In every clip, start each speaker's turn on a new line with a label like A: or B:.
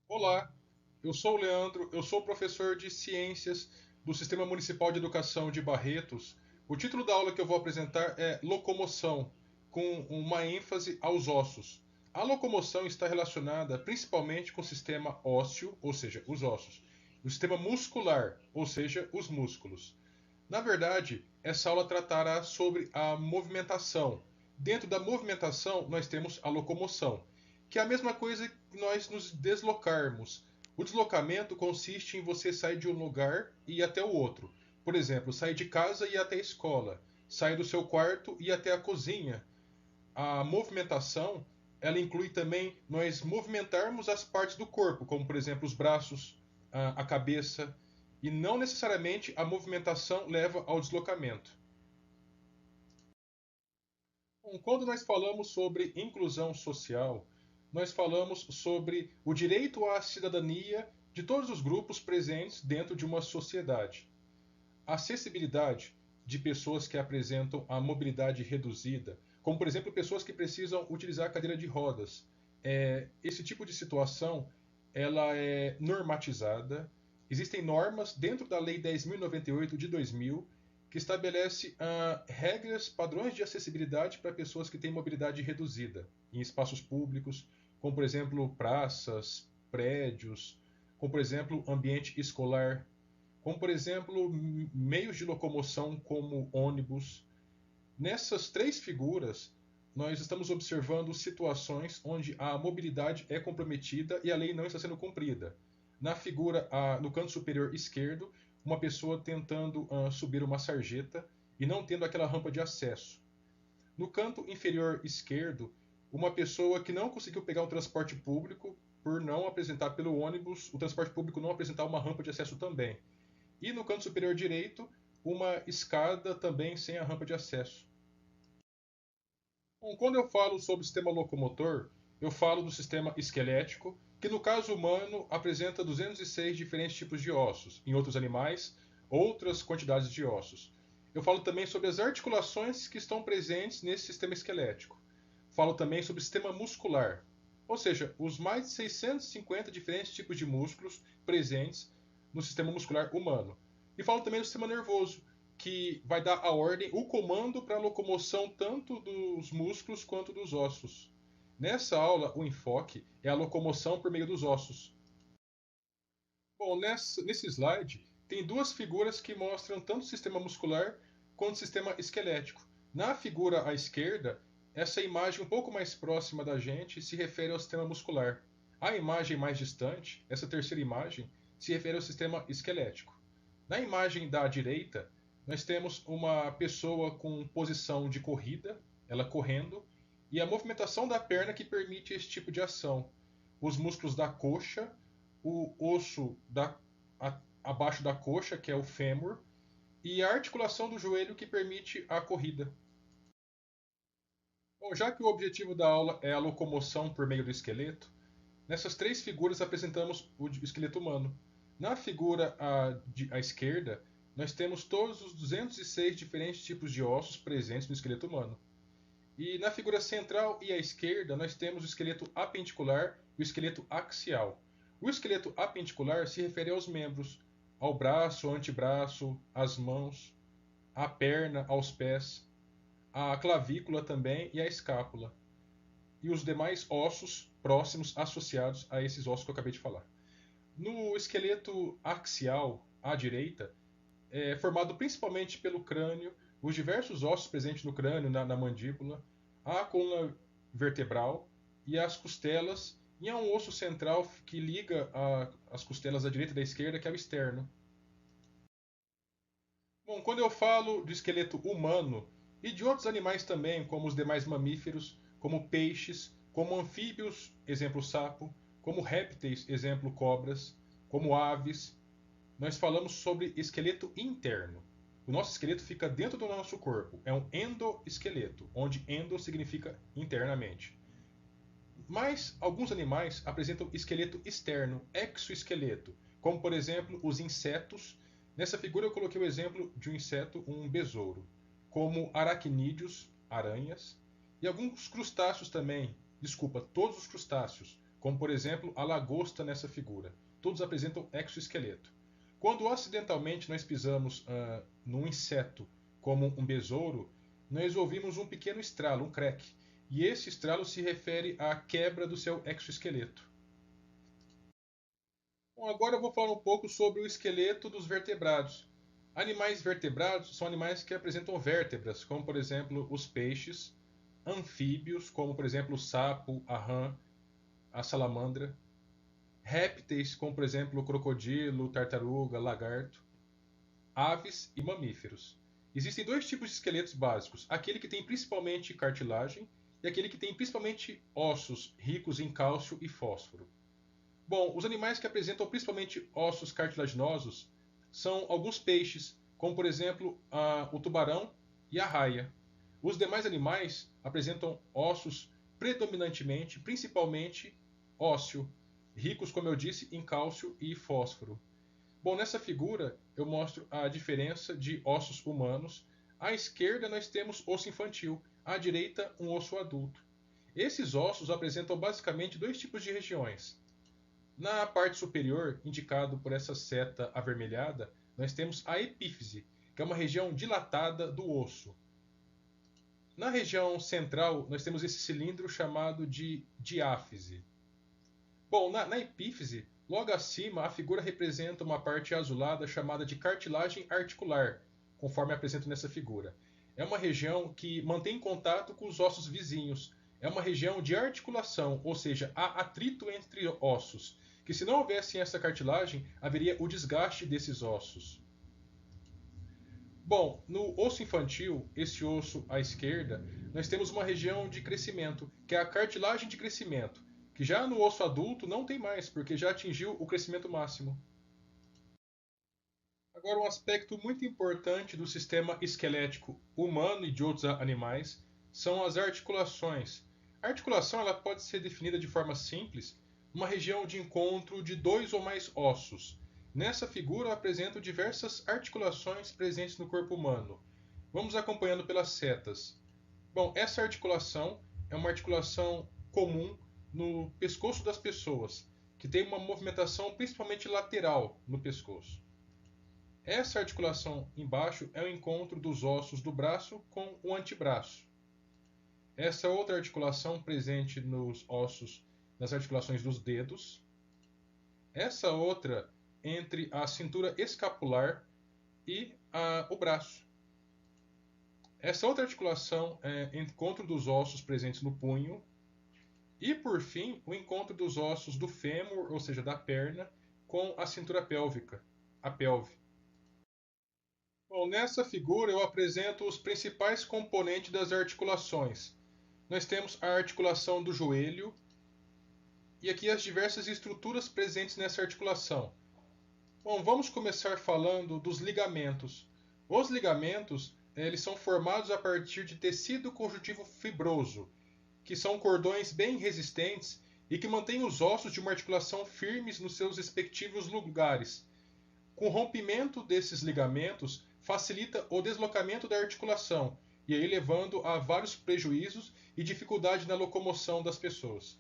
A: Olá, eu sou o Leandro, eu sou professor de Ciências do Sistema Municipal de Educação de Barretos. O título da aula que eu vou apresentar é Locomoção, com uma ênfase aos ossos. A locomoção está relacionada principalmente com o sistema ósseo, ou seja, os ossos, e o sistema muscular, ou seja, os músculos. Na verdade, essa aula tratará sobre a movimentação. Dentro da movimentação, nós temos a locomoção, que é a mesma coisa que nós nos deslocarmos. O deslocamento consiste em você sair de um lugar e ir até o outro. Por exemplo, sair de casa e ir até a escola, sair do seu quarto e ir até a cozinha. A movimentação, ela inclui também nós movimentarmos as partes do corpo, como por exemplo os braços, a cabeça, e não necessariamente a movimentação leva ao deslocamento. Bom, quando nós falamos sobre inclusão social, nós falamos sobre o direito à cidadania de todos os grupos presentes dentro de uma sociedade. A acessibilidade de pessoas que apresentam a mobilidade reduzida, como por exemplo pessoas que precisam utilizar a cadeira de rodas. Esse tipo de situação ela é normatizada. Existem normas dentro da Lei 10.098 de 2000 que estabelece regras, padrões de acessibilidade para pessoas que têm mobilidade reduzida em espaços públicos, como por exemplo praças, prédios, como por exemplo ambiente escolar, como por exemplo meios de locomoção como ônibus. Nessas três figuras, nós estamos observando situações onde a mobilidade é comprometida e a lei não está sendo cumprida. Na figura, no canto superior esquerdo, uma pessoa tentando subir uma sarjeta e não tendo aquela rampa de acesso. No canto inferior esquerdo, uma pessoa que não conseguiu pegar um transporte público por não apresentar pelo ônibus, o transporte público não apresentar uma rampa de acesso também. E no canto superior direito, uma escada também sem a rampa de acesso. Bom, quando eu falo sobre o sistema locomotor, eu falo do sistema esquelético, que no caso humano apresenta 206 diferentes tipos de ossos, em outros animais, outras quantidades de ossos. Eu falo também sobre as articulações que estão presentes nesse sistema esquelético. Falo também sobre o sistema muscular, ou seja, os mais de 650 diferentes tipos de músculos presentes no sistema muscular humano. E falo também do sistema nervoso, que vai dar a ordem, o comando para a locomoção tanto dos músculos quanto dos ossos. Nessa aula, o enfoque é a locomoção por meio dos ossos. Bom, nesse slide tem duas figuras que mostram tanto o sistema muscular quanto o sistema esquelético. Na figura à esquerda, essa imagem um pouco mais próxima da gente se refere ao sistema muscular. A imagem mais distante, essa terceira imagem, se refere ao sistema esquelético. Na imagem da direita, nós temos uma pessoa com posição de corrida, ela correndo, e a movimentação da perna que permite esse tipo de ação. Os músculos da coxa, o osso abaixo da coxa, que é o fêmur, e a articulação do joelho que permite a corrida. Bom, já que o objetivo da aula é a locomoção por meio do esqueleto, nessas três figuras apresentamos o esqueleto humano. Na figura à esquerda, nós temos todos os 206 diferentes tipos de ossos presentes no esqueleto humano. E na figura central e à esquerda, nós temos o esqueleto apendicular e o esqueleto axial. O esqueleto apendicular se refere aos membros, ao braço, ao antebraço, às mãos, à perna, aos pés, à clavícula também e à escápula. E os demais ossos próximos associados a esses ossos que eu acabei de falar. No esqueleto axial, à direita, é formado principalmente pelo crânio, os diversos ossos presentes no crânio, na mandíbula, a coluna vertebral e as costelas, e há um osso central que liga as costelas da direita e da esquerda, que é o externo. Bom, quando eu falo de esqueleto humano e de outros animais também, como os demais mamíferos, como peixes, como anfíbios, exemplo sapo, como répteis, exemplo cobras, como aves, nós falamos sobre esqueleto interno. O nosso esqueleto fica dentro do nosso corpo. É um endoesqueleto, onde endo significa internamente. Mas alguns animais apresentam esqueleto externo, exoesqueleto, como por exemplo os insetos. Nessa figura eu coloquei o exemplo de um inseto, um besouro, como aracnídeos, aranhas, e alguns crustáceos também, desculpa, todos os crustáceos, como por exemplo a lagosta nessa figura. Todos apresentam exoesqueleto. Quando acidentalmente nós pisamos num inseto como um besouro, nós ouvimos um pequeno estralo, um crack, e esse estralo se refere à quebra do seu exoesqueleto. Bom, agora eu vou falar um pouco sobre o esqueleto dos vertebrados. Animais vertebrados são animais que apresentam vértebras, como por exemplo os peixes, anfíbios, como por exemplo o sapo, a rã, a salamandra, répteis, como por exemplo o crocodilo, tartaruga, lagarto, aves e mamíferos. Existem dois tipos de esqueletos básicos: aquele que tem principalmente cartilagem e aquele que tem principalmente ossos ricos em cálcio e fósforo. Bom, os animais que apresentam principalmente ossos cartilaginosos são alguns peixes, como por exemplo o tubarão e a raia. Os demais animais apresentam ossos predominantemente, principalmente ósseo, ricos, como eu disse, em cálcio e fósforo. Bom, nessa figura eu mostro a diferença de ossos humanos. À esquerda nós temos osso infantil, à direita um osso adulto. Esses ossos apresentam basicamente dois tipos de regiões. Na parte superior, indicado por essa seta avermelhada, nós temos a epífise, que é uma região dilatada do osso. Na região central, nós temos esse cilindro chamado de diáfise. Bom, na epífise, logo acima, a figura representa uma parte azulada chamada de cartilagem articular, conforme apresento nessa figura. É uma região que mantém contato com os ossos vizinhos. É uma região de articulação, ou seja, há atrito entre ossos, que se não houvesse essa cartilagem, haveria o desgaste desses ossos. Bom, no osso infantil, esse osso à esquerda, nós temos uma região de crescimento, que é a cartilagem de crescimento, que já no osso adulto não tem mais, porque já atingiu o crescimento máximo. Agora, um aspecto muito importante do sistema esquelético humano e de outros animais são as articulações. A articulação ela pode ser definida de forma simples, uma região de encontro de dois ou mais ossos. Nessa figura eu apresento diversas articulações presentes no corpo humano. Vamos acompanhando pelas setas. Bom, essa articulação é uma articulação comum no pescoço das pessoas, que tem uma movimentação principalmente lateral no pescoço. Essa articulação embaixo é o encontro dos ossos do braço com o antebraço. Essa outra articulação presente nos ossos, nas articulações dos dedos. Essa outra entre a cintura escapular e o braço. Essa outra articulação é o encontro dos ossos presentes no punho. E, por fim, o encontro dos ossos do fêmur, ou seja, da perna, com a cintura pélvica, a pelve. Bom, nessa figura eu apresento os principais componentes das articulações. Nós temos a articulação do joelho e aqui as diversas estruturas presentes nessa articulação. Bom, vamos começar falando dos ligamentos. Os ligamentos eles são formados a partir de tecido conjuntivo fibroso, que são cordões bem resistentes e que mantêm os ossos de uma articulação firmes nos seus respectivos lugares. Com o rompimento desses ligamentos, facilita o deslocamento da articulação, e aí levando a vários prejuízos e dificuldade na locomoção das pessoas.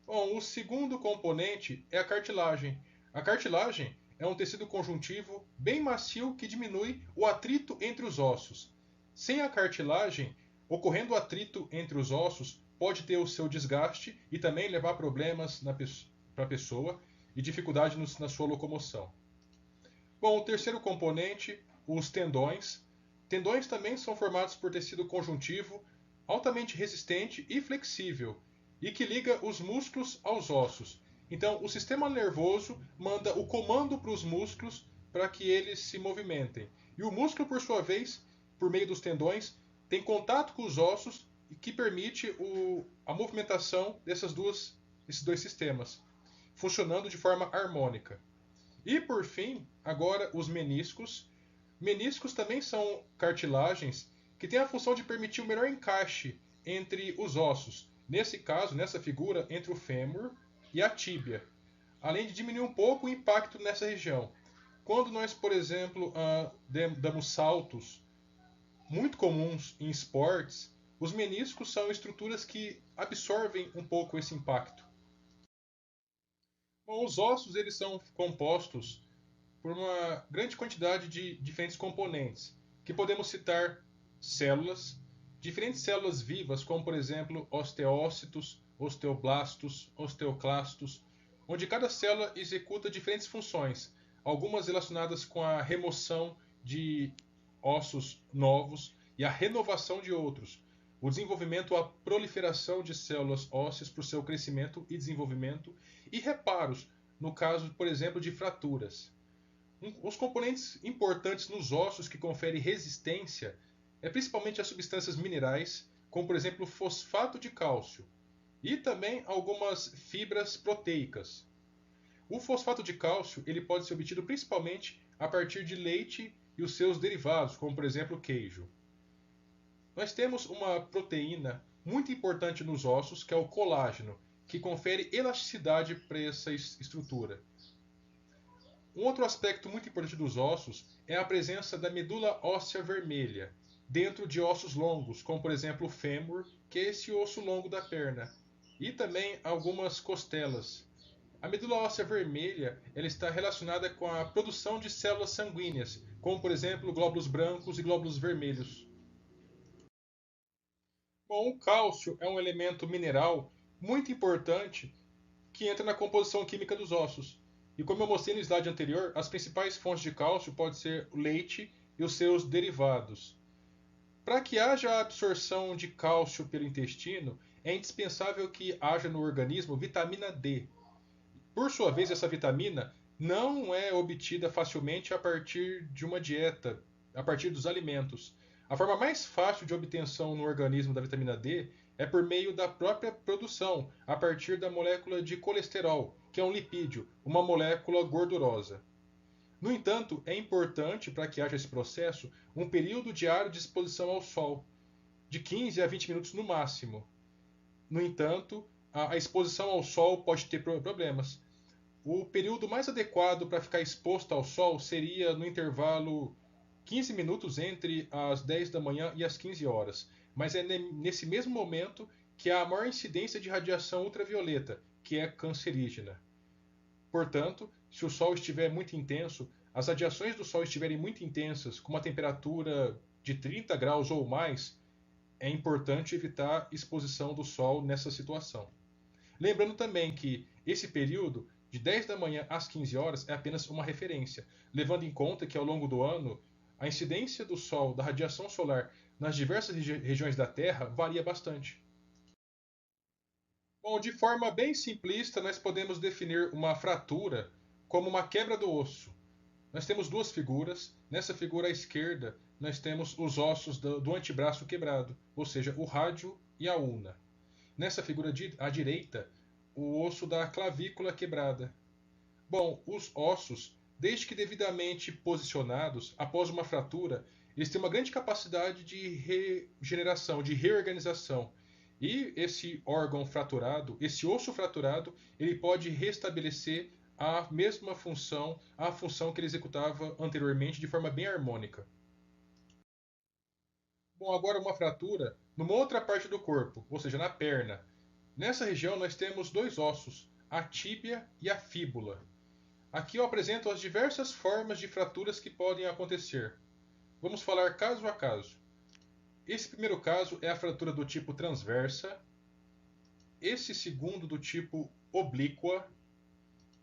A: Bom, o segundo componente é a cartilagem. A cartilagem é um tecido conjuntivo bem macio que diminui o atrito entre os ossos. Sem a cartilagem, ocorrendo atrito entre os ossos, pode ter o seu desgaste e também levar a problemas para a pessoa e dificuldade na sua locomoção. Bom, o terceiro componente, os tendões. Tendões também são formados por tecido conjuntivo altamente resistente e flexível e que liga os músculos aos ossos. Então, o sistema nervoso manda o comando para os músculos para que eles se movimentem. E o músculo, por sua vez, por meio dos tendões, tem contato com os ossos e que permite a movimentação desses dois sistemas, funcionando de forma harmônica. E por fim, agora os meniscos. Meniscos também são cartilagens que têm a função de permitir o melhor encaixe entre os ossos. Nesse caso, nessa figura, entre o fêmur e a tíbia, além de diminuir um pouco o impacto nessa região. Quando nós, por exemplo, damos saltos muito comuns em esportes, os meniscos são estruturas que absorvem um pouco esse impacto. Bom, os ossos eles são compostos por uma grande quantidade de diferentes componentes, que podemos citar células, diferentes células vivas, como por exemplo osteócitos, osteoblastos, osteoclastos, onde cada célula executa diferentes funções, algumas relacionadas com a remoção de ossos novos e a renovação de outros, o desenvolvimento ou a proliferação de células ósseas para o seu crescimento e desenvolvimento, e reparos, no caso, por exemplo, de fraturas. Os componentes importantes nos ossos que conferem resistência é principalmente as substâncias minerais, como por exemplo o fosfato de cálcio, e também algumas fibras proteicas. O fosfato de cálcio ele pode ser obtido principalmente a partir de leite e os seus derivados, como por exemplo o queijo. Nós temos uma proteína muito importante nos ossos, que é o colágeno, que confere elasticidade para essa estrutura. Um outro aspecto muito importante dos ossos é a presença da medula óssea vermelha, dentro de ossos longos, como por exemplo o fêmur, que é esse osso longo da perna, e também algumas costelas. A medula óssea vermelha ela está relacionada com a produção de células sanguíneas, como por exemplo glóbulos brancos e glóbulos vermelhos. Bom, o cálcio é um elemento mineral muito importante que entra na composição química dos ossos. E como eu mostrei no slide anterior, as principais fontes de cálcio podem ser o leite e os seus derivados. Para que haja absorção de cálcio pelo intestino, é indispensável que haja no organismo vitamina D. Por sua vez, essa vitamina não é obtida facilmente a partir de uma dieta, a partir dos alimentos. A forma mais fácil de obtenção no organismo da vitamina D é por meio da própria produção, a partir da molécula de colesterol, que é um lipídio, uma molécula gordurosa. No entanto, é importante, para que haja esse processo, um período diário de exposição ao sol, de 15 a 20 minutos no máximo. No entanto, a exposição ao sol pode ter problemas. O período mais adequado para ficar exposto ao sol seria no intervalo 15 minutos entre as 10 da manhã e as 15 horas. Mas é nesse mesmo momento que há a maior incidência de radiação ultravioleta, que é cancerígena. Portanto, se o sol estiver muito intenso, as radiações do sol estiverem muito intensas, com uma temperatura de 30 graus ou mais, é importante evitar exposição do sol nessa situação. Lembrando também que esse período, de 10 da manhã às 15 horas, é apenas uma referência, levando em conta que ao longo do ano a incidência do Sol, da radiação solar, nas diversas regiões da Terra varia bastante. Bom, de forma bem simplista, nós podemos definir uma fratura como uma quebra do osso. Nós temos duas figuras. Nessa figura à esquerda, nós temos os ossos do antebraço quebrado, ou seja, o rádio e a ulna. Nessa figura à direita, o osso da clavícula quebrada. Bom, os ossos, desde que devidamente posicionados, após uma fratura, eles têm uma grande capacidade de regeneração, de reorganização. E esse órgão fraturado, esse osso fraturado, ele pode restabelecer a mesma função, a função que ele executava anteriormente de forma bem harmônica. Bom, agora uma fratura numa outra parte do corpo, ou seja, na perna. Nessa região nós temos dois ossos, a tíbia e a fíbula. Aqui eu apresento as diversas formas de fraturas que podem acontecer. Vamos falar caso a caso. Esse primeiro caso é a fratura do tipo transversa, esse segundo do tipo oblíqua,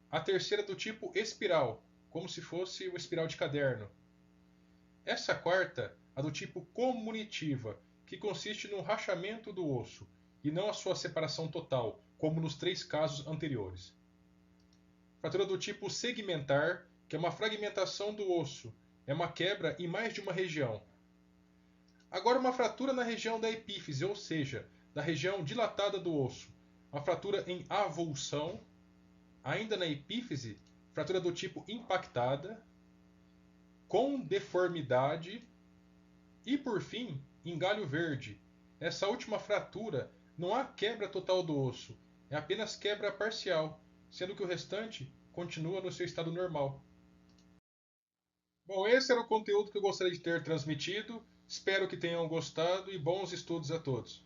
A: a terceira do tipo espiral, como se fosse uma espiral de caderno. Essa quarta, a do tipo comunitiva, que consiste no rachamento do osso e não a sua separação total, como nos três casos anteriores. Fratura do tipo segmentar, que é uma fragmentação do osso, é uma quebra em mais de uma região. Agora, uma fratura na região da epífise, ou seja, da região dilatada do osso, uma fratura em avulsão. Ainda na epífise, fratura do tipo impactada, com deformidade e, por fim, em galho verde. Essa última fratura não há quebra total do osso, é apenas quebra parcial, sendo que o restante continua no seu estado normal. Bom, esse era o conteúdo que eu gostaria de ter transmitido. Espero que tenham gostado e bons estudos a todos.